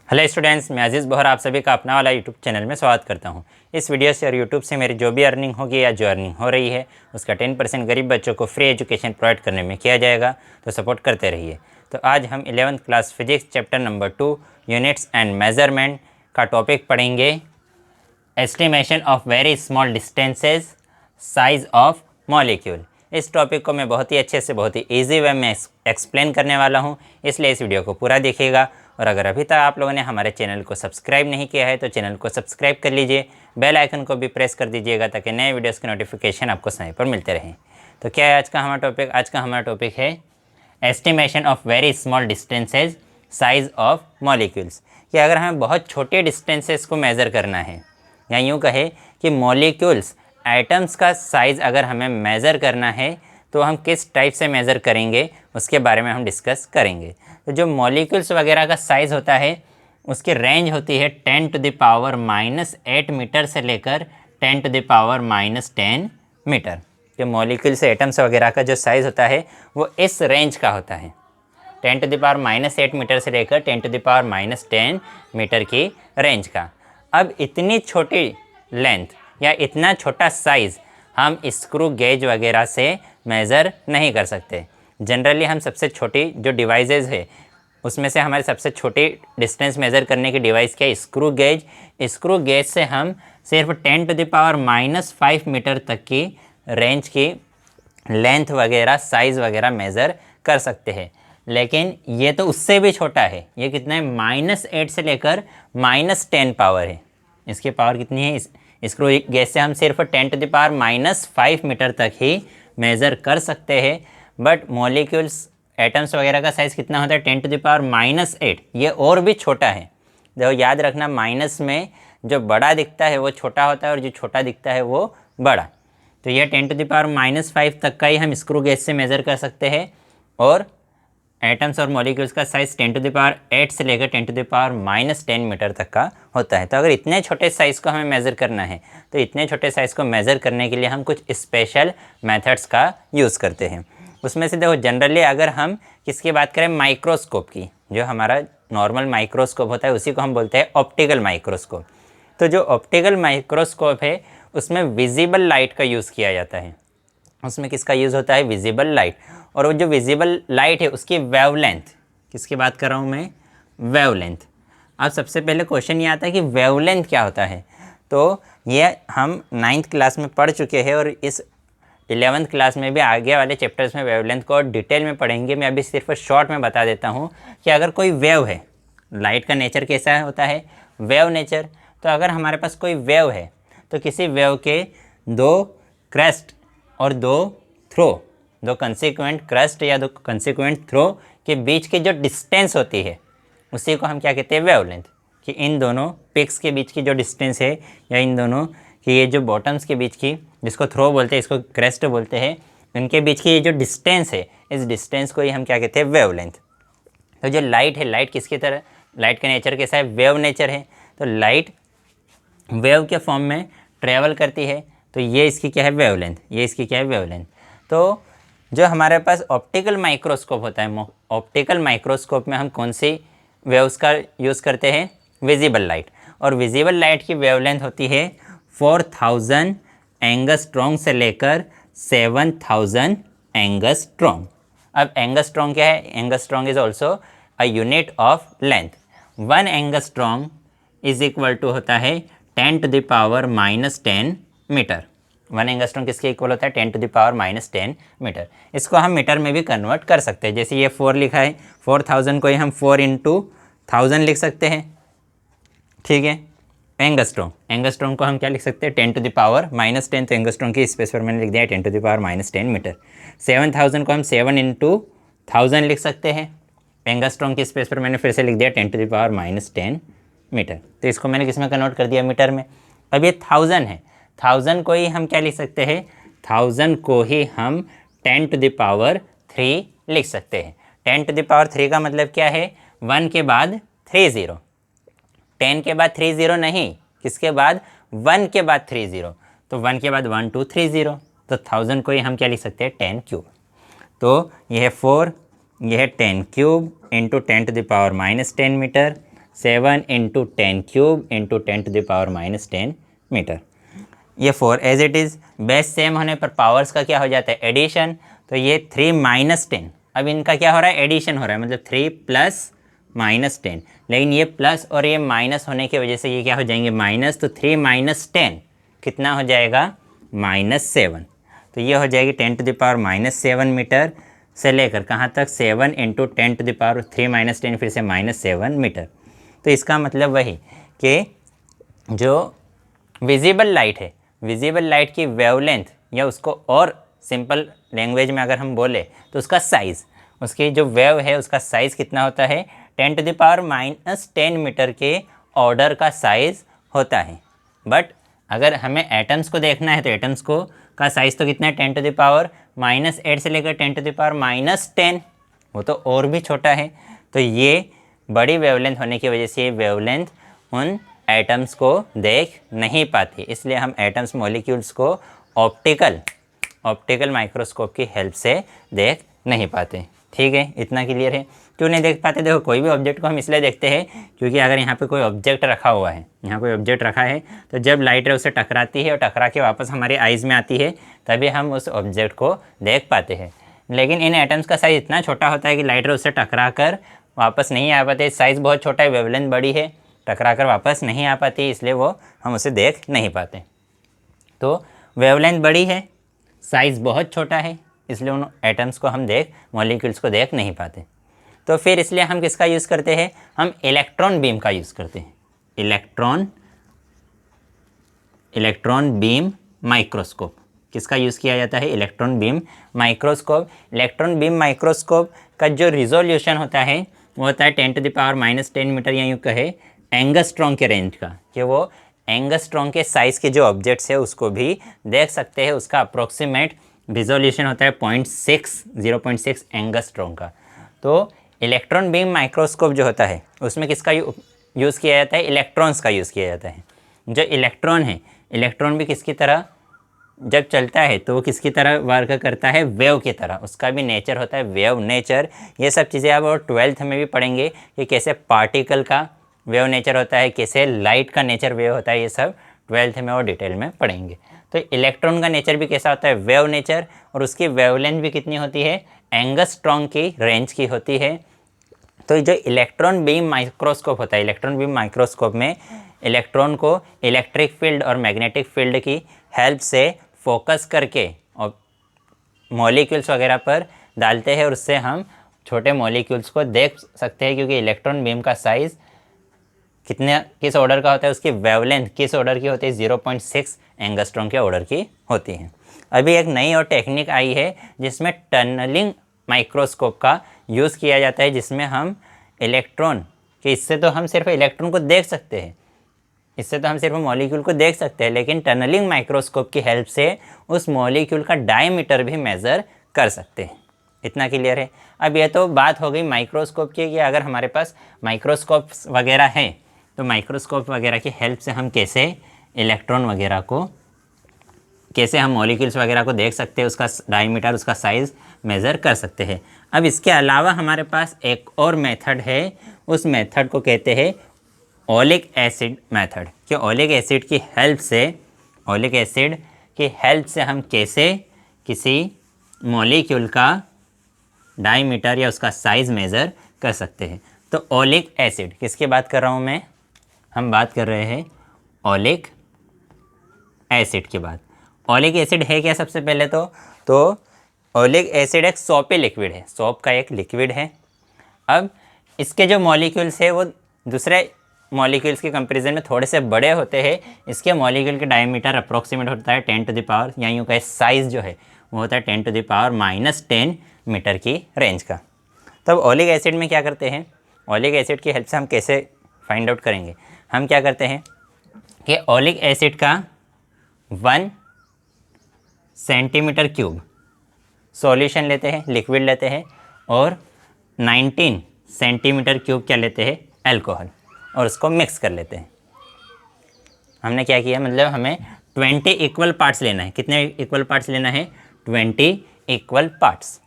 Hello students, मैं अजीज़ Bohr आप सभी का अपना वाला यूट्यूब चैनल में स्वागत करता हूं। इस वीडियो से और यूट्यूब से मेरी जो भी अर्निंग होगी या जो अर्निंग हो रही है उसका 10% गरीब बच्चों को फ्री एजुकेशन प्रोवाइड करने में किया जाएगा, तो सपोर्ट करते रहिए। तो आज हम 11th class physics chapter number 2 units and measurement का टॉपिक पढ़ेंगे, estimation of very small distances, size of molecule. इस टॉपिक को मैं बहुत ही अच्छे से, बहुत ही ईजी वे में एक्सप्लेन करने वाला हूँ, इसलिए इस वीडियो को पूरा देखिएगा। और अगर अभी तक आप लोगों ने हमारे चैनल को सब्सक्राइब नहीं किया है तो चैनल को सब्सक्राइब कर लीजिए, बेल आइकन को भी प्रेस कर दीजिएगा ताकि नए वीडियोस के नोटिफिकेशन आपको समय पर मिलते रहें। तो क्या है आज का हमारा टॉपिक? आज का हमारा टॉपिक है estimation of very small distances, size of molecules. कि अगर हमें बहुत छोटे डिस्टेंसेस को मेज़र करना है, या यूँ कहे कि मॉलिक्यूल्स, एटम्स का साइज़ अगर हमें मेज़र करना है तो हम किस टाइप से मेज़र करेंगे उसके बारे में हम डिस्कस करेंगे। तो जो मॉलिक्यूल्स वगैरह का साइज़ होता है उसकी रेंज होती है 10⁻⁻8 मीटर से लेकर 10⁻⁻10 मीटर। जो मॉलिक्यूल्स एटम्स वगैरह का जो साइज़ होता है वो इस रेंज का होता है, 10⁻⁸ मीटर से लेकर 10⁻⁻10 मीटर की रेंज का। अब इतनी छोटी लेंथ या इतना छोटा साइज़ हम स्क्रू गेज वगैरह से मेज़र नहीं कर सकते। जनरली हम सबसे छोटी जो डिवाइसेस है उसमें से हमारे सबसे छोटी डिस्टेंस मेज़र करने की डिवाइस क्या है? Screw gauge. स्क्रू गेज से हम सिर्फ 10⁻⁻5 मीटर तक की रेंज की लेंथ वगैरह, साइज़ वगैरह मेज़र कर सकते हैं। लेकिन ये तो उससे भी छोटा है। ये कितना है? -8 से लेकर -10 पावर है। इसकी पावर कितनी है? स्क्रू गेज से हम सिर्फ 10⁻⁻5 मीटर तक ही मेज़र कर सकते हैं। बट मॉलिक्यूल्स, एटम्स वगैरह का साइज़ कितना होता है? 10⁻⁸। ये और भी छोटा है। देखो याद रखना, माइनस में जो बड़ा दिखता है वो छोटा होता है और जो छोटा दिखता है वो बड़ा। तो ये 10⁻⁻5 तक का ही हम स्क्रू गेज से मेज़र कर सकते हैं। और एटम्स और मॉलिक्यूल्स का साइज़ 10⁻8 से लेकर 10⁻10 मीटर तक का होता है। तो अगर इतने छोटे साइज़ को हमें मेज़र करना है तो इतने छोटे साइज़ को मेज़र करने के लिए हम कुछ स्पेशल मेथड्स का यूज़ करते हैं। उसमें से देखो, जनरली अगर हम किसकी बात करें, माइक्रोस्कोप की, जो हमारा नॉर्मल माइक्रोस्कोप होता है उसी को हम बोलते हैं ऑप्टिकल माइक्रोस्कोप। तो जो ऑप्टिकल माइक्रोस्कोप है उसमें विजिबल लाइट का यूज़ किया जाता है। उसमें किसका यूज़ होता है? Visible light. और वो जो विजिबल लाइट है उसकी वेवलेंथ, किसकी बात कर रहा हूँ मैं? वेवलेंथ। अब सबसे पहले क्वेश्चन ये आता है कि वेवलेंथ क्या होता है। तो ये हम 9th क्लास में पढ़ चुके हैं और इस 11th क्लास में भी आगे वाले चैप्टर्स में वेवलेंथ को और डिटेल में पढ़ेंगे। मैं अभी सिर्फ शॉर्ट में बता देता हूँ कि अगर कोई वेव है, लाइट का नेचर कैसा होता है? Wave nature. तो अगर हमारे पास कोई वेव है तो किसी वेव के दो क्रेस्ट और दो थ्रो, दो कंसिक्वेंट क्रेस्ट या दो कंसिक्वेंट थ्रो के बीच की जो डिस्टेंस होती है उसी को हम क्या कहते हैं? वेवलेंथ। कि इन दोनों पिक्स के बीच की जो डिस्टेंस है, या इन दोनों कि ये जो बॉटम्स के बीच की, जिसको थ्रो बोलते हैं, इसको क्रेस्ट बोलते हैं, इनके बीच की ये जो डिस्टेंस है, इस डिस्टेंस को ही हम क्या कहते हैं? वेवलेंथ। तो जो लाइट है, लाइट किसकी तरह, लाइट का नेचर कैसा है? वेव नेचर है। तो लाइट वेव के फॉर्म में ट्रेवल करती है, तो ये इसकी क्या है? वेवलेंथ। ये इसकी क्या है? वेवलेंथ। तो जो हमारे पास ऑप्टिकल माइक्रोस्कोप होता है, ऑप्टिकल माइक्रोस्कोप में हम कौन सी वेव्स का यूज़ करते हैं? Visible light. और विजिबल लाइट की वेवलेंथ होती है 4000 एंगस्ट्रॉन्ग से लेकर 7000 एंगस्ट्रॉन्ग। अब एंगस्ट्रॉन्ग क्या है? Angstrom is also a unit of length. 1 angstrom is equal to होता है 10⁻⁻10 मीटर। 1 एंगस्ट्रॉन्ग किसके इक्वल होता है? 10⁻⁻10 मीटर। इसको हम मीटर में भी कन्वर्ट कर सकते हैं। जैसे ये 4 लिखा है, 4000 को ही हम 4 × 1000 लिख सकते हैं। ठीक है। एंगस्ट्रॉन्ग, एंगस्ट्रॉन्ग को हम क्या लिख सकते हैं? 10⁻⁻10। तो एंगस्ट्रॉन्ग की स्पेस पर मैंने लिख दिया 10⁻⁻10 मीटर। 7000 को हम 7 × 1000 लिख सकते हैं। एंगस्ट्रॉन्ग की स्पेस पर मैंने फिर से लिख दिया 10⁻⁻10 मीटर। तो इसको मैंने किस में कन्वर्ट कर दिया? मीटर में। अब ये 1000 है, 1000 को ही हम क्या लिख सकते हैं? 1000 को ही हम 10⁻³ लिख सकते हैं। 10⁻³ का मतलब क्या है? 1 के बाद 3 0, 10 के बाद 3 0 नहीं, किसके बाद? 1 के बाद 3 0। तो 1 के बाद 1 2 3 0, तो 1000 को ही हम क्या लिख सकते हैं? 10³। तो यह है 4, यह है 10³ × 10⁻⁻10 metre. 7 into 10 cube into 10⁻⁻10 metre. ये 4 as it is. Base same होने पर पावर्स का क्या हो जाता है, एडिशन। तो ये 3 माइनस 10, अब इनका क्या हो रहा है, एडिशन हो रहा है, मतलब 3 प्लस माइनस 10। लेकिन ये प्लस और ये माइनस होने की वजह से ये क्या हो जाएंगे, माइनस। तो 3 माइनस 10 कितना हो जाएगा, -7। तो ये हो जाएगी 10⁻⁻7 मीटर से लेकर कहाँ तक, 7 इंटू 10⁻3 - 10 फिर से -7 मीटर। तो इसका मतलब वही कि जो विजिबल लाइट है, विजिबल लाइट की वेवलेंथ, या उसको और सिंपल लैंग्वेज में अगर हम बोले तो उसका साइज़, उसकी जो वेव है उसका साइज़ कितना होता है, 10⁻⁻10 मीटर के ऑर्डर का साइज़ होता है। बट अगर हमें एटम्स को देखना है तो एटम्स को का साइज़ तो कितना है, 10⁻⁻8 से लेकर 10⁻⁻10, वो तो और भी छोटा है। तो ये बड़ी वेवलेंथ होने की वजह से ये वेवलेंथ उन एटम्स को देख नहीं पाती, इसलिए हम एटम्स मॉलिक्यूल्स को ऑप्टिकल माइक्रोस्कोप की हेल्प से देख नहीं पाते। ठीक है, इतना क्लियर है। क्यों नहीं देख पाते, देखो कोई भी ऑब्जेक्ट को हम इसलिए देखते हैं क्योंकि अगर यहाँ पे कोई ऑब्जेक्ट रखा हुआ है, यहाँ कोई ऑब्जेक्ट रखा है, तो जब लाइट रे उससे टकराती है और टकरा के वापस हमारे आइज़ में आती है तभी हम उस ऑब्जेक्ट को देख पाते हैं। लेकिन इन एटम्स का साइज़ इतना छोटा होता है कि लाइट रे उससे टकरा कर वापस नहीं आ पाते, साइज़ बहुत छोटा है, वेवलेंथ बड़ी है, टकरा कर वापस नहीं आ पाती, इसलिए वो हम उसे देख नहीं पाते। तो वेवलेंथ बड़ी है, साइज़ बहुत छोटा है, इसलिए उन एटम्स को हम मॉलिक्यूल्स को देख नहीं पाते। तो फिर इसलिए हम किसका यूज़ करते हैं, हम इलेक्ट्रॉन बीम का यूज़ करते हैं। इलेक्ट्रॉन बीम माइक्रोस्कोप किसका यूज़ किया जाता है, electron beam microscope. Electron beam microscope का जो रिजोल्यूशन होता है वो होता है 10⁻⁻10 मीटर, या यूँ कहे एंगस्ट्रॉम के रेंज का, कि वो एंगस्ट्रॉम के साइज़ के जो ऑब्जेक्ट्स है उसको भी देख सकते हैं। उसका अप्रोक्सीमेट रिजोल्यूशन होता है 0.6 एंगस्ट्रॉम का। तो इलेक्ट्रॉन बीम माइक्रोस्कोप जो होता है उसमें किसका यूज़ किया जाता है, इलेक्ट्रॉन्स का यूज़ किया जाता है। जो इलेक्ट्रॉन है, इलेक्ट्रॉन भी किसकी तरह जब चलता है तो वो किसकी तरह वर्क करता है, वेव की तरह, उसका भी नेचर होता है वेव नेचर। ये सब चीज़ें आप और 12th में भी पढ़ेंगे कि कैसे पार्टिकल का वेव नेचर होता है, कैसे लाइट का नेचर वेव होता है, ये सब 12th में और डिटेल में पढ़ेंगे। तो इलेक्ट्रॉन का नेचर भी कैसा होता है, वेव नेचर, और उसकी वेवलेंथ भी कितनी होती है, एंगस्ट्रॉम की रेंज की होती है। तो जो इलेक्ट्रॉन बीम माइक्रोस्कोप होता है, इलेक्ट्रॉन बीम माइक्रोस्कोप में इलेक्ट्रॉन को इलेक्ट्रिक फील्ड और मैग्नेटिक फील्ड की हेल्प से फोकस करके और मॉलिक्यूल्स वगैरह पर डालते हैं, और उससे हम छोटे मॉलिक्यूल्स को देख सकते हैं, क्योंकि इलेक्ट्रॉन बीम का साइज़ किस ऑर्डर का होता है, उसकी वेवलेंथ किस ऑर्डर की होती है, 0.6 एंगस्ट्रॉम के ऑर्डर की होती है। अभी एक नई और टेक्निक आई है जिसमें टनलिंग माइक्रोस्कोप का यूज़ किया जाता है, जिसमें हम इलेक्ट्रॉन कि इससे तो हम सिर्फ इलेक्ट्रॉन को देख सकते हैं, इससे तो हम सिर्फ मॉलिक्यूल को देख सकते हैं, लेकिन टनलिंग माइक्रोस्कोप की हेल्प से उस मॉलिक्यूल का डायमीटर भी मेज़र कर सकते हैं। इतना क्लियर है। अब ये तो बात हो गई माइक्रोस्कोप की, कि अगर हमारे पास माइक्रोस्कोप्स वगैरह हैं तो माइक्रोस्कोप वगैरह की हेल्प से हम कैसे इलेक्ट्रॉन वगैरह को, कैसे हम मॉलिक्यूल्स वगैरह को देख सकते हैं, उसका डायमीटर, उसका साइज़ मेज़र कर सकते हैं। अब इसके अलावा हमारे पास एक और मेथड है, उस मेथड को कहते हैं ओलिक एसिड मेथड, कि ओलिक एसिड की हेल्प से हम कैसे किसी मॉलिक्यूल का डायमीटर या उसका साइज़ मेज़र कर सकते हैं। तो ओलिक एसिड किसकी बात कर रहा हूँ मैं, हम बात कर रहे हैं ओलिक एसिड की बात। ओलिक एसिड है क्या, सबसे पहले तो ओलिक एसिड एक सोपी लिक्विड है, सोप का एक लिक्विड है। अब इसके जो मॉलिक्यूल्स है वो दूसरे मॉलिक्यूल्स के कंपैरिजन में थोड़े से बड़े होते हैं। इसके मॉलिक्यूल के डायमीटर अप्रोक्सीमेट होता है 10 टू द पावर, या यूँ कहे साइज़ जो है वो होता है 10 टू द पावर -10 मीटर की रेंज का। तब ओलिक एसिड में क्या करते हैं, ओलिक एसिड की हेल्प से हम कैसे फाइंड आउट करेंगे, हम क्या करते हैं कि ओलिक एसिड का 1 सेंटीमीटर क्यूब सॉल्यूशन लेते हैं, लिक्विड लेते हैं, और 19 सेंटीमीटर क्यूब क्या लेते हैं, अल्कोहल, और उसको मिक्स कर लेते हैं। हमने क्या किया, मतलब हमें 20 इक्वल पार्ट्स लेना है। कितने इक्वल पार्ट्स लेना है, 20 इक्वल पार्ट्स।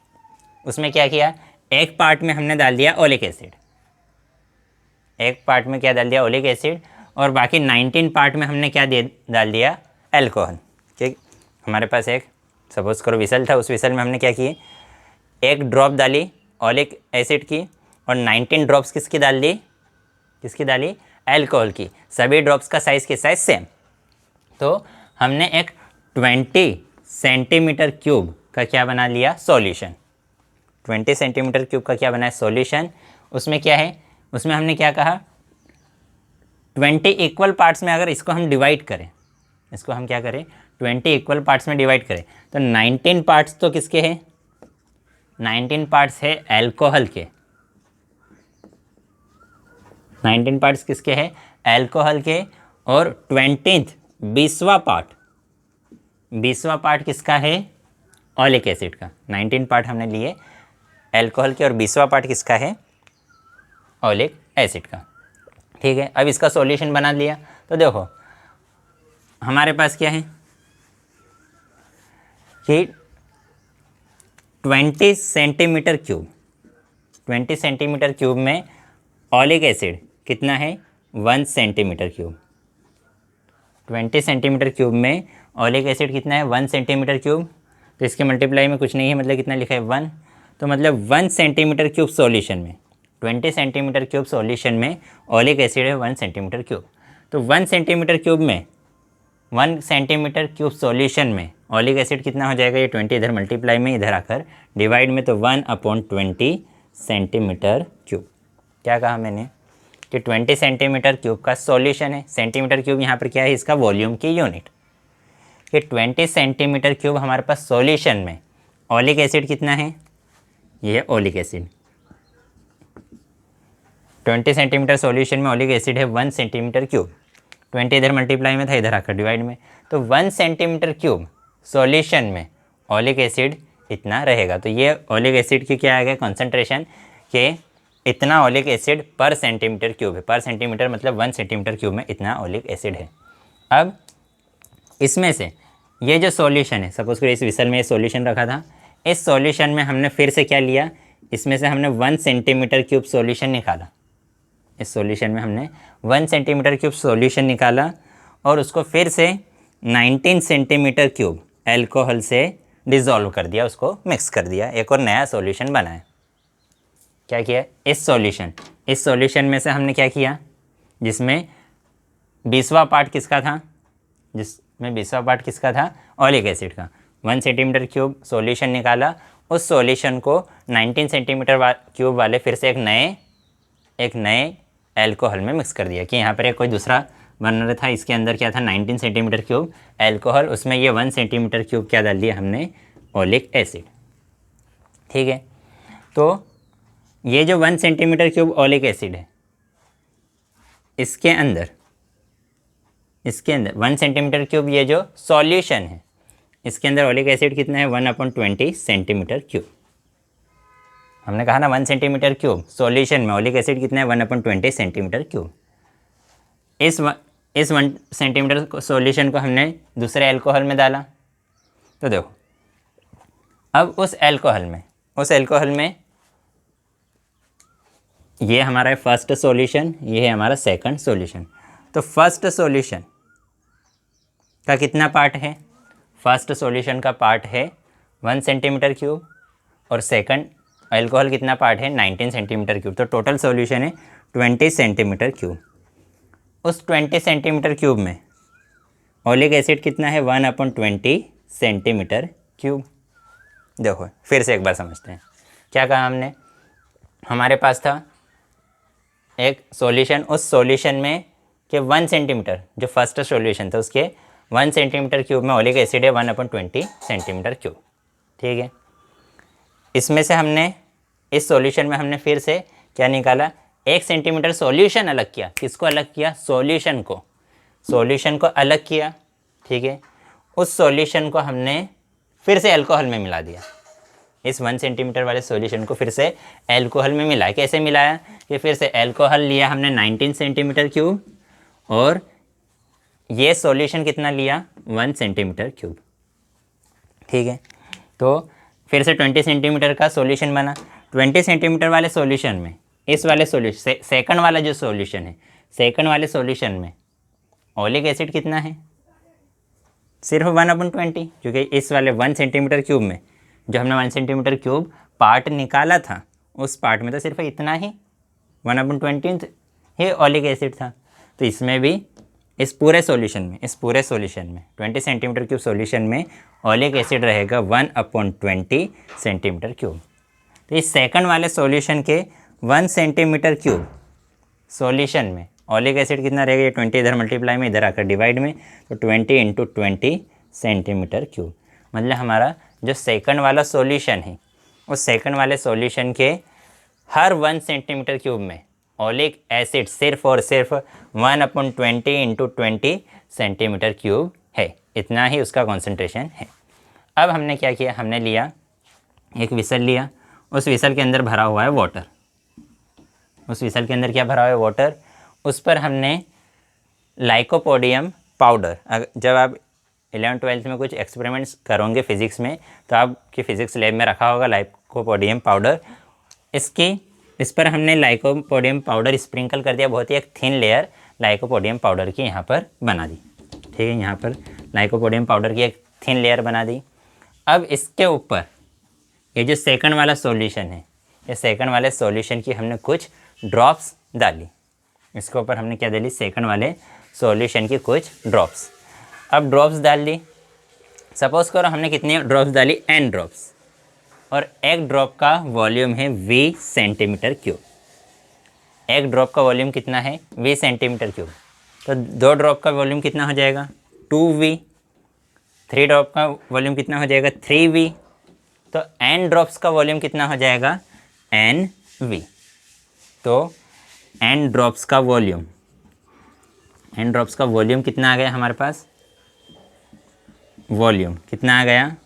उसमें क्या किया, एक पार्ट में हमने डाल दिया ओलिक एसिड, एक पार्ट में क्या डाल दिया, ओलिक एसिड, और बाकी 19 पार्ट में हमने क्या डाल दिया, एल्कोहल। ठीक, हमारे पास एक सपोज करो विसल था, उस विसल में हमने क्या किए, एक ड्रॉप डाली ओलिक एसिड की और 19 ड्रॉप्स किसकी डाल दी, किसकी डाली, एल्कोहल की। सभी ड्रॉप्स का साइज़ किस साइज सेम। तो हमने एक 20 सेंटीमीटर क्यूब का क्या बना लिया, सॉल्यूशन। 20 सेंटीमीटर क्यूब का क्या बना है, सॉल्यूशन। उसमें क्या है, उसमें हमने क्या कहा, 20 इक्वल पार्ट्स में अगर इसको हम डिवाइड करें, इसको हम क्या करें, 20 इक्वल पार्ट्स में डिवाइड करें, तो 19 पार्ट्स तो किसके हैं, 19 पार्ट्स है एल्कोहल के। 19 पार्ट्स किसके हैं, एल्कोहल के। और 20वां पार्ट, 20वां पार्ट किसका है, ओलिक एसिड का। 19 पार्ट हमने लिए एल्कोहल के और 20वां पार्ट किसका है, ओलिक एसिड का। ठीक है, अब इसका सॉल्यूशन बना लिया। तो देखो हमारे पास क्या है कि 20 सेंटीमीटर क्यूब, 20 सेंटीमीटर क्यूब में ओलिक एसिड कितना है, 1 सेंटीमीटर क्यूब। 20 सेंटीमीटर क्यूब में ओलिक एसिड कितना है, 1 सेंटीमीटर क्यूब। तो इसके मल्टीप्लाई में कुछ नहीं है, मतलब कितना लिखा है, 1। तो मतलब 1 सेंटीमीटर क्यूब सॉल्यूशन में, 20 सेंटीमीटर क्यूब सॉल्यूशन में ओलिक एसिड है 1 सेंटीमीटर क्यूब। तो 1 सेंटीमीटर क्यूब में, 1 सेंटीमीटर क्यूब सॉल्यूशन में ओलिक एसिड कितना हो जाएगा, ये 20 इधर मल्टीप्लाई में, इधर आकर डिवाइड में, तो 1/20 सेंटीमीटर क्यूब। क्या कहा मैंने कि 20 सेंटीमीटर क्यूब का सॉल्यूशन है। सेंटीमीटर क्यूब यहाँ पर क्या है, इसका वॉल्यूम की यूनिट। कि 20 सेंटीमीटर क्यूब हमारे पास सॉल्यूशन में ओलिक एसिड कितना है, ये है ओलिक एसिड। 20 सेंटीमीटर सॉल्यूशन में ओलिक एसिड है 1 सेंटीमीटर क्यूब। 20 इधर मल्टीप्लाई में था, इधर आकर डिवाइड में, तो 1 सेंटीमीटर क्यूब सॉल्यूशन में ओलिक एसिड इतना रहेगा। तो ये ओलिक एसिड की क्या आ गया, कॉन्सेंट्रेशन के इतना ओलिक एसिड पर सेंटीमीटर क्यूब है। पर सेंटीमीटर मतलब 1 सेंटीमीटर क्यूब में इतना ओलिक एसिड है। अब इसमें से ये जो सॉल्यूशन है, सपोज करो इस विसल में ये सॉल्यूशन रखा था, इस सॉल्यूशन में हमने फिर से क्या लिया, इसमें से हमने 1 सेंटीमीटर क्यूब सॉल्यूशन निकाला। इस सॉल्यूशन में हमने 1 सेंटीमीटर क्यूब सॉल्यूशन निकाला और उसको फिर से 19 सेंटीमीटर क्यूब एल्कोहल से डिज़ोल्व कर दिया, उसको मिक्स कर दिया, एक और नया सॉल्यूशन बनाया। क्या किया, इस सॉल्यूशन में से हमने क्या किया, जिसमें 20वां पार्ट किसका था, जिसमें 20वां पार्ट किसका था, ओलिक एसिड का। 1 सेंटीमीटर क्यूब सॉल्यूशन निकाला, उस सॉल्यूशन को 19 सेंटीमीटर क्यूब वाले फिर से एक नए एल्कोहल में मिक्स कर दिया। कि यहाँ पर एक कोई दूसरा बन रहा था, इसके अंदर क्या था, 19 सेंटीमीटर क्यूब एल्कोहल, उसमें ये 1 सेंटीमीटर क्यूब क्या डाल दिया हमने, ओलिक एसिड। ठीक है, तो ये जो 1 सेंटीमीटर क्यूब ओलिक एसिड है, इसके अंदर 1 सेंटीमीटर क्यूब ये जो सॉल्यूशन है, इसके अंदर ओलिक एसिड कितना है, 1/20 सेंटीमीटर क्यूब। हमने कहा ना 1 सेंटीमीटर क्यूब सॉल्यूशन में ओलिक एसिड कितना है, 1/20 सेंटीमीटर क्यूब। इस 1 सेंटीमीटर सॉल्यूशन को हमने दूसरे एल्कोहल में डाला। तो देखो अब उस एल्कोहल में ये हमारा है फर्स्ट सॉल्यूशन, ये है हमारा सेकंड सॉल्यूशन। तो फर्स्ट सॉल्यूशन का कितना पार्ट है, फर्स्ट सॉल्यूशन का पार्ट है 1 सेंटीमीटर क्यूब और सेकंड एल्कोहल कितना पार्ट है, 19 सेंटीमीटर क्यूब। तो टोटल सॉल्यूशन है 20 सेंटीमीटर क्यूब। उस 20 सेंटीमीटर क्यूब में ओलिक एसिड कितना है, 1/20 सेंटीमीटर क्यूब। देखो फिर से एक बार समझते हैं, क्या कहा हमने, हमारे पास था एक सॉल्यूशन, उस सॉल्यूशन में के 1 सेंटीमीटर, जो फर्स्ट सॉल्यूशन था उसके 1 सेंटीमीटर क्यूब में ओलिक एसिड है 1/20 सेंटीमीटर क्यूब। ठीक है, इसमें से हमने इस सॉल्यूशन में हमने फिर से क्या निकाला, 1 सेंटीमीटर सॉल्यूशन अलग किया। किसको अलग किया, सॉल्यूशन को अलग किया। ठीक है, उस सॉल्यूशन को हमने फिर से अल्कोहल में मिला दिया। इस 1 सेंटीमीटर वाले सॉल्यूशन को फिर से अल्कोहल में मिलाया। कैसे मिलाया, कि फिर से अल्कोहल लिया हमने 19 सेंटीमीटर क्यूब और ये सॉल्यूशन कितना लिया, 1 सेंटीमीटर क्यूब। ठीक है, तो फिर से 20 सेंटीमीटर का सॉल्यूशन बना। 20 सेंटीमीटर वाले सॉल्यूशन में इस वाले सॉल्यूशन सेकंड वाला जो सॉल्यूशन है, सेकंड वाले सॉल्यूशन में ओलिक एसिड कितना है, सिर्फ 1/20, क्योंकि इस वाले 1 सेंटीमीटर क्यूब में जो हमने 1 सेंटीमीटर क्यूब पार्ट निकाला था उस पार्ट में तो सिर्फ इतना ही 1/20 ही ओलिक एसिड था। तो इसमें भी इस पूरे सॉल्यूशन में 20 सेंटीमीटर क्यूब सॉल्यूशन में ओलिक एसिड रहेगा 1/20 सेंटीमीटर क्यूब। तो इस सेकंड वाले सॉल्यूशन के 1 सेंटीमीटर क्यूब सॉल्यूशन में ओलिक एसिड कितना रहेगा, ये 20 इधर मल्टीप्लाई में, इधर आकर डिवाइड में, तो 20 × 20 सेंटीमीटर क्यूब। मतलब हमारा जो सेकंड वाला सॉल्यूशन है उस सेकंड वाले सॉल्यूशन के हर 1 सेंटीमीटर क्यूब में ओलिक एसिड सिर्फ और सिर्फ 1/20 × 20 सेंटीमीटर क्यूब है, इतना ही उसका कॉन्सेंट्रेशन है। अब हमने क्या किया, हमने लिया एक विसल लिया, उस विसल के अंदर भरा हुआ है वाटर, उस विसल के अंदर क्या भरा हुआ है, वाटर। उस पर हमने लाइकोपोडियम पाउडर, जब आप 11th-12th में कुछ एक्सपेरिमेंट्स करोगे फिज़िक्स में तो आपकी फ़िज़िक्स लैब में रखा होगा लाइकोपोडियम पाउडर। इस पर हमने लाइकोपोडियम पाउडर स्प्रिंकल कर दिया, बहुत ही एक थिन लेयर लाइकोपोडियम पाउडर की यहाँ पर बना दी। ठीक है, यहाँ पर लाइकोपोडियम पाउडर की एक थिन लेयर बना दी। अब इसके ऊपर ये जो सेकंड वाला सॉल्यूशन है, ये सेकंड वाले सॉल्यूशन की हमने कुछ ड्रॉप्स डाली, इसके ऊपर हमने क्या डाली, सेकंड वाले सॉल्यूशन की कुछ ड्रॉप्स। अब ड्रॉप्स डाल ली, सपोज करो हमने कितनी ड्रॉप्स डाली, n ड्रॉप्स, और एक ड्रॉप का वॉल्यूम है v सेंटीमीटर क्यूब। एक ड्रॉप का वॉल्यूम कितना है, v सेंटीमीटर क्यूब। तो 2 ड्रॉप का वॉल्यूम कितना हो जाएगा, 2v। 3 ड्रॉप का वॉल्यूम कितना हो जाएगा, 3v। तो n ड्रॉप्स का वॉल्यूम कितना हो जाएगा, nv। तो n ड्रॉप्स का वॉल्यूम कितना आ गया हमारे पास, वॉल्यूम कितना आ गया,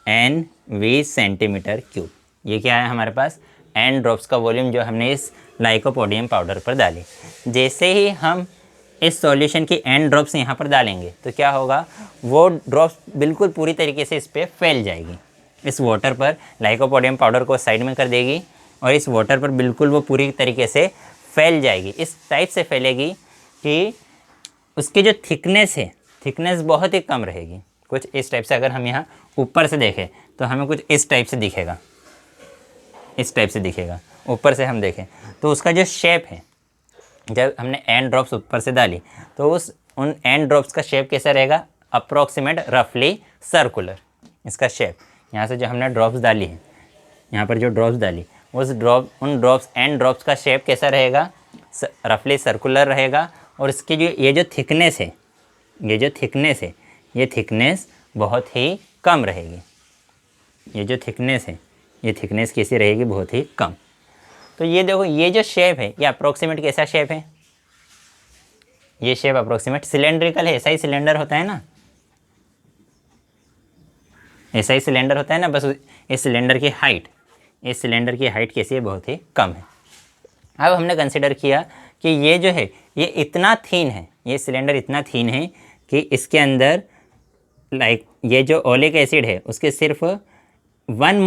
nv सेंटीमीटर क्यूब। ये क्या है हमारे पास, n ड्रॉप्स का वॉल्यूम जो हमने इस लाइकोपोडियम पाउडर पर डाली। जैसे ही हम इस सॉल्यूशन की n ड्रॉप्स यहाँ पर डालेंगे तो क्या होगा, वो ड्रॉप्स बिल्कुल पूरी तरीके से इस पर फैल जाएगी। इस वाटर पर लाइकोपोडियम पाउडर को साइड में कर देगी और इस वाटर पर बिल्कुल वो पूरी तरीके से फैल जाएगी। इस टाइप से फैलेगी कि उसकी जो थिकनेस बहुत ही कम रहेगी। कुछ इस टाइप से, अगर हम यहाँ ऊपर से देखें तो हमें कुछ इस टाइप से दिखेगा, इस टाइप से दिखेगा। ऊपर से हम देखें तो उसका जो शेप है, जब हमने n ड्रॉप्स ऊपर से डाली तो उन n ड्रॉप्स का शेप कैसा रहेगा, अप्रोक्सीमेट रफली सर्कुलर। इसका शेप यहाँ से जो हमने ड्रॉप्स डाली है, यहाँ पर जो ड्रॉप्स डाली उन ड्रॉप्स n ड्रॉप्स का शेप कैसा रहेगा, रफली सर्कुलर रहेगा। और इसकी जो ये जो थिकनेस है, ये थिकनेस बहुत ही कम रहेगी। ये जो थिकनेस है, ये थिकनेस कैसी रहेगी, बहुत ही कम। तो ये देखो, ये जो शेप है ये अप्रोक्सीमेट कैसा शेप है, ये शेप अप्रोक्सीमेट सिलेंड्रिकल है। ऐसा ही सिलेंडर होता है ना, ऐसा ही सिलेंडर होता है ना, बस इस सिलेंडर की हाइट कैसी है, बहुत ही कम है। अब हमने कंसिडर किया कि ये जो है ये इतना थीन है, ये सिलेंडर इतना थीन है कि इसके अंदर ये जो ओलिक एसिड है उसके सिर्फ 1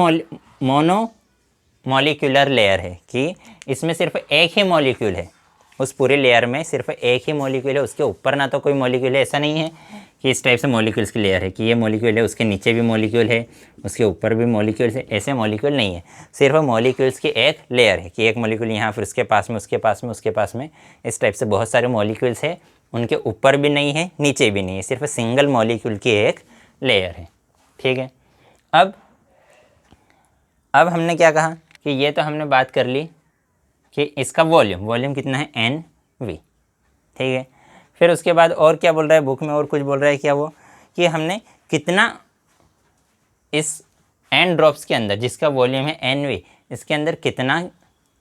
मोनोमोलिक्यूलर लेयर है, कि इसमें सिर्फ एक ही मॉलिक्यूल है, उस पूरे लेयर में सिर्फ एक ही मॉलिक्यूल है। उसके ऊपर ना तो कोई मॉलिक्यूल है, ऐसा नहीं है कि इस टाइप से मॉलिक्यूल्स की लेयर है कि ये मॉलिक्यूल है, उसके नीचे भी मॉलिक्यूल है, उसके ऊपर भी मॉलिक्यूल्स है, ऐसे मॉलिक्यूल नहीं है। सिर्फ मॉलिक्यूल्स की एक लेयर है कि एक मॉलिक्यूल यहाँ, फिर उसके पास में, उसके पास में, उसके पास में, इस टाइप से बहुत सारे मॉलिक्यूल्स है। उनके ऊपर भी नहीं है, नीचे भी नहीं है, सिर्फ सिंगल मॉलिक्यूल की एक लेयर है। ठीक है, अब हमने क्या कहा कि ये तो हमने बात कर ली कि इसका वॉल्यूम कितना है, nv। ठीक है, फिर उसके बाद और क्या बोल रहा है बुक में, और कुछ बोल रहा है क्या, वो कि हमने कितना इस n ड्रॉप्स के अंदर जिसका वॉल्यूम है nv, इसके अंदर कितना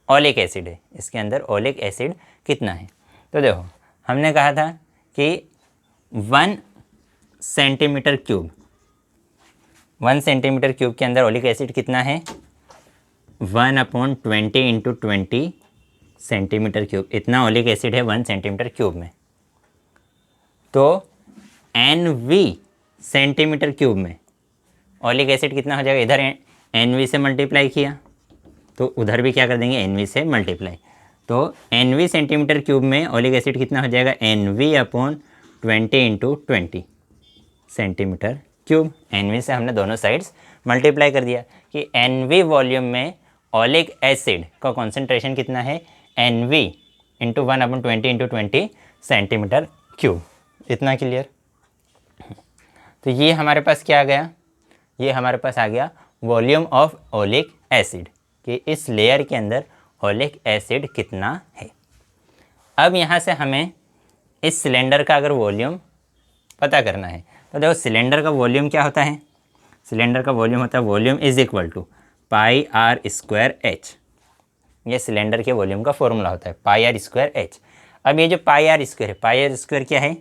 ओलिक एसिड है, इसके अंदर ओलिक एसिड कितना है। तो देखो, हमने कहा था कि 1 सेंटीमीटर क्यूब के अंदर ओलिक एसिड कितना है, 1/20 × 20 सेंटीमीटर क्यूब। इतना ओलिक एसिड है 1 सेंटीमीटर क्यूब में। तो nv सेंटीमीटर क्यूब में ओलिक एसिड कितना हो जाएगा, इधर nv से मल्टीप्लाई किया तो उधर भी क्या कर देंगे, NV से मल्टीप्लाई। तो NV सेंटीमीटर क्यूब में ओलिक एसिड कितना हो जाएगा, NV upon 20 into 20 centimetre cube. NV से हमने दोनों साइड्स मल्टीप्लाई कर दिया कि NV वॉल्यूम में ओलिक एसिड का कॉन्सेंट्रेशन कितना है, NV into 1 upon 20 into 20 centimetre cube. इतना क्लियर। तो ये हमारे पास क्या आ गया, ये हमारे पास आ गया वॉल्यूम ऑफ ओलिक एसिड कि इस लेयर के अंदर ओलिक एसिड कितना है। अब यहाँ से हमें इस सिलेंडर का अगर वॉल्यूम पता करना है तो देखो सिलेंडर का वॉल्यूम क्या होता है, सिलेंडर का वॉल्यूम होता है volume is equal to pi R square H. ये सिलेंडर के वॉल्यूम का फॉर्मूला होता है पाई आर स्क्वायर एच। अब ये जो पाई आर स्क्वायर है, पाई आर स्क्वायर क्या है,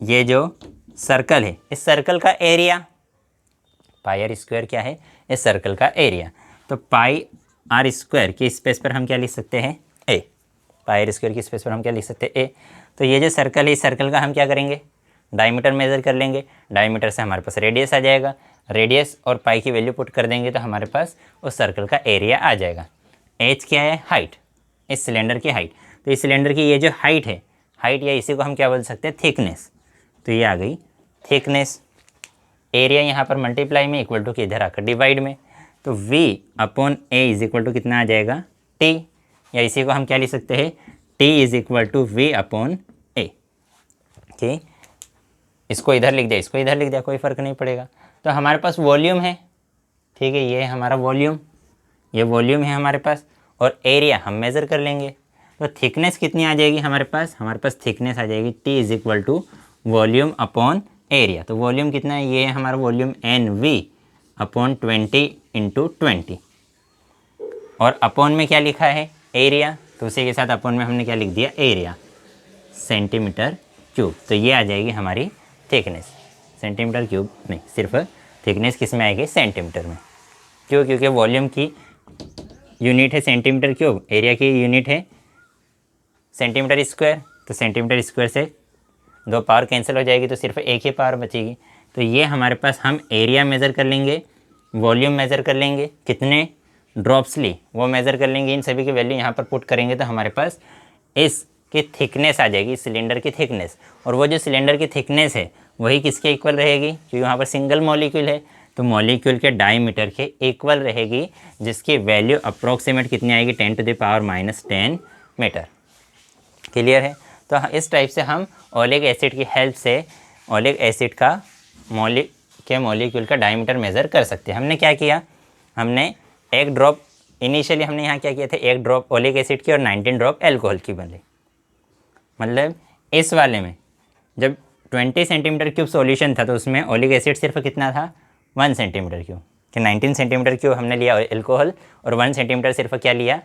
ये जो सर्कल है इस सर्कल का एरिया, पाई आर स्क्वायर क्या है, इस सर्कल का एरिया। तो पाई आर स्क्वायर की स्पेस पर हम क्या लिख सकते हैं, ए। पाई आर स्क्वायर की स्पेस पर हम क्या लिख सकते हैं, ए। तो ये जो सर्कल है इस सर्कल का हम क्या करेंगे, डायमीटर मेज़र कर लेंगे। डायमीटर से हमारे पास रेडियस आ जाएगा, रेडियस और पाई की वैल्यू पुट कर देंगे तो हमारे पास उस सर्कल का एरिया आ जाएगा। एच क्या है, हाइट, इस सिलेंडर की हाइट। तो इस सिलेंडर की ये जो हाइट है, हाइट या इसी को हम क्या बोल सकते हैं, थिकनेस। तो ये आ गई थिकनेस। एरिया यहाँ पर मल्टीप्लाई में इक्वल टू किधर आकर डिवाइड में। तो V upon a is equal to कितना आ जाएगा, T, या इसी को हम क्या लिख सकते हैं, T is equal to V upon A. ठीक, इसको इधर लिख दिया, इसको इधर लिख दिया, कोई फ़र्क नहीं पड़ेगा। तो हमारे पास वॉल्यूम है, ठीक है, ये है हमारा वॉल्यूम, ये वॉल्यूम है हमारे पास, और एरिया हम मेज़र कर लेंगे। तो थिकनेस कितनी आ जाएगी हमारे पास थिकनेस आ जाएगी T is equal to volume upon area. तो वॉल्यूम कितना है, ये है हमारा वॉल्यूम NV अपॉन 20 इंटू 20, और अपॉन में क्या लिखा है, एरिया। तो उसी के साथ अपॉन में हमने क्या लिख दिया, एरिया सेंटीमीटर क्यूब। तो ये आ जाएगी हमारी थिकनेस, सेंटीमीटर क्यूब नहीं, सिर्फ थिकनेस किस में आएगी, सेंटीमीटर में। क्यों, क्योंकि वॉल्यूम की यूनिट है सेंटीमीटर क्यूब, एरिया की यूनिट है सेंटीमीटर स्क्वायर। तो सेंटीमीटर स्क्वायर से 2 पावर कैंसिल हो जाएगी तो सिर्फ एक ही पावर बचेगी। तो ये हमारे पास हम एरिया मेज़र कर लेंगे, वॉल्यूम मेज़र कर लेंगे, कितने ड्रॉप्स ली वो मेज़र कर लेंगे, इन सभी की वैल्यू यहाँ पर पुट करेंगे तो हमारे पास इसकी थिकनेस आ जाएगी, सिलेंडर की थिकनेस। और वो जो सिलेंडर की थिकनेस है वही किसके इक्वल रहेगी, क्योंकि यहाँ पर सिंगल मॉलिक्यूल है तो मॉलिक्यूल के डायमीटर के इक्वल रहेगी, जिसकी वैल्यू अप्रोक्सीमेट कितनी आएगी, 10 to the power -10 metre. Clear है। तो इस टाइप से हम ओलिक एसिड की हेल्प से ओलिक एसिड का मॉलिक्यूल का डायमीटर मेज़र कर सकते हैं। हमने क्या किया, हमने एक ड्रॉप इनिशियली हमने यहाँ क्या किया था, एक ड्रॉप ओलिक एसिड की और 19 ड्रॉप एल्कोहल की बने। मतलब इस वाले में जब 20 सेंटीमीटर क्यूब सॉल्यूशन था तो उसमें ओलिक एसिड सिर्फ कितना था, 1 सेंटीमीटर क्यूब, कि 19 सेंटीमीटर क्यूब हमने लिया एल्कोहल और 1 सेंटीमीटर सिर्फ क्या लिया,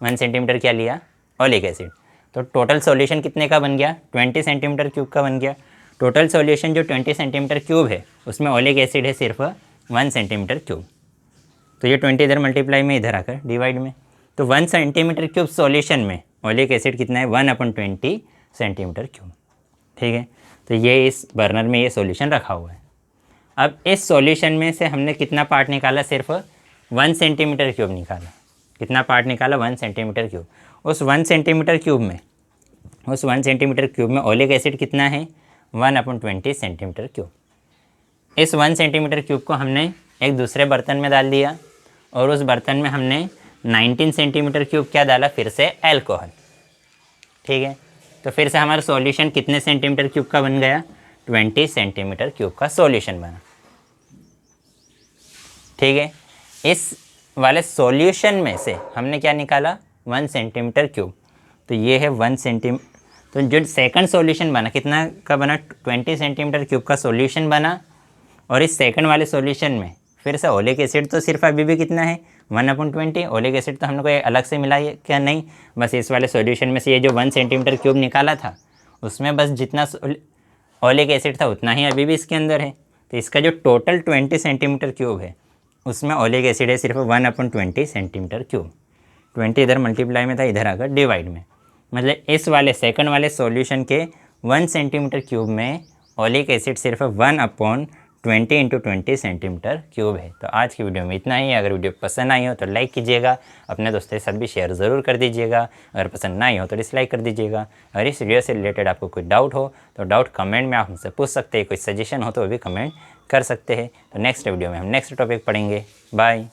1 सेंटीमीटर क्या लिया, ओलिक एसिड। तो टोटल सॉल्यूशन कितने का बन गया, 20 सेंटीमीटर क्यूब का बन गया। टोटल सॉल्यूशन जो 20 सेंटीमीटर क्यूब है उसमें ओलिक एसिड है सिर्फ 1 सेंटीमीटर क्यूब। तो ये 20 इधर मल्टीप्लाई में, इधर आकर डिवाइड में। तो 1 सेंटीमीटर क्यूब सॉल्यूशन में ओलिक एसिड कितना है, 1/20 सेंटीमीटर क्यूब। ठीक है, तो ये इस बर्नर में ये सॉल्यूशन रखा हुआ है। अब इस सॉल्यूशन में से हमने कितना पार्ट निकाला, सिर्फ 1 सेंटीमीटर क्यूब निकाला। कितना पार्ट निकाला, 1 सेंटीमीटर क्यूब। उस 1 सेंटीमीटर क्यूब में, उस 1 सेंटीमीटर क्यूब में ओलिक एसिड कितना है, 1/20 सेंटीमीटर क्यूब। इस 1 सेंटीमीटर क्यूब को हमने एक दूसरे बर्तन में डाल दिया और उस बर्तन में हमने 19 सेंटीमीटर क्यूब क्या डाला, फिर से एल्कोहल। ठीक है, तो फिर से हमारा सॉल्यूशन कितने सेंटीमीटर क्यूब का बन गया, 20 सेंटीमीटर क्यूब का सॉल्यूशन बना। ठीक है, इस वाले सॉल्यूशन में से हमने क्या निकाला, 1 सेंटीमीटर क्यूब। तो ये है 1 सेंटीमीटर। तो जो सेकंड सॉल्यूशन बना कितना का बना, 20 सेंटीमीटर क्यूब का सॉल्यूशन बना। और इस सेकंड वाले सॉल्यूशन में फिर से ओलिक एसिड तो सिर्फ अभी भी कितना है, 1/20। ओलिक एसिड तो हमने कोई अलग से मिला है क्या, नहीं, बस इस वाले सॉल्यूशन में से ये जो 1 सेंटीमीटर क्यूब निकाला था उसमें बस जितना ओलिक एसिड था उतना ही अभी भी इसके अंदर है। तो इसका जो टोटल 20 सेंटीमीटर क्यूब है उसमें ओलिक एसिड है सिर्फ 1/20 सेंटीमीटर क्यूब। 20 इधर मल्टीप्लाई में था, इधर आकर डिवाइड में। मतलब इस वाले सेकंड वाले सॉल्यूशन के 1 सेंटीमीटर क्यूब में ओलिक एसिड सिर्फ 1/20 20 × 20 सेंटीमीटर क्यूब है। तो आज की वीडियो में इतना ही। अगर वीडियो पसंद आई हो तो लाइक कीजिएगा, अपने दोस्तों के साथ भी शेयर ज़रूर कर दीजिएगा। अगर पसंद नहीं हो तो डिसलाइक कर दीजिएगा। अगर इस वीडियो से रिलेटेड आपको कोई डाउट हो तो डाउट कमेंट में आप हमसे पूछ सकते हैं। कोई सजेशन हो तो वो भी कमेंट कर सकते हैं। तो नेक्स्ट वीडियो में हम नेक्स्ट टॉपिक पढ़ेंगे। बाय।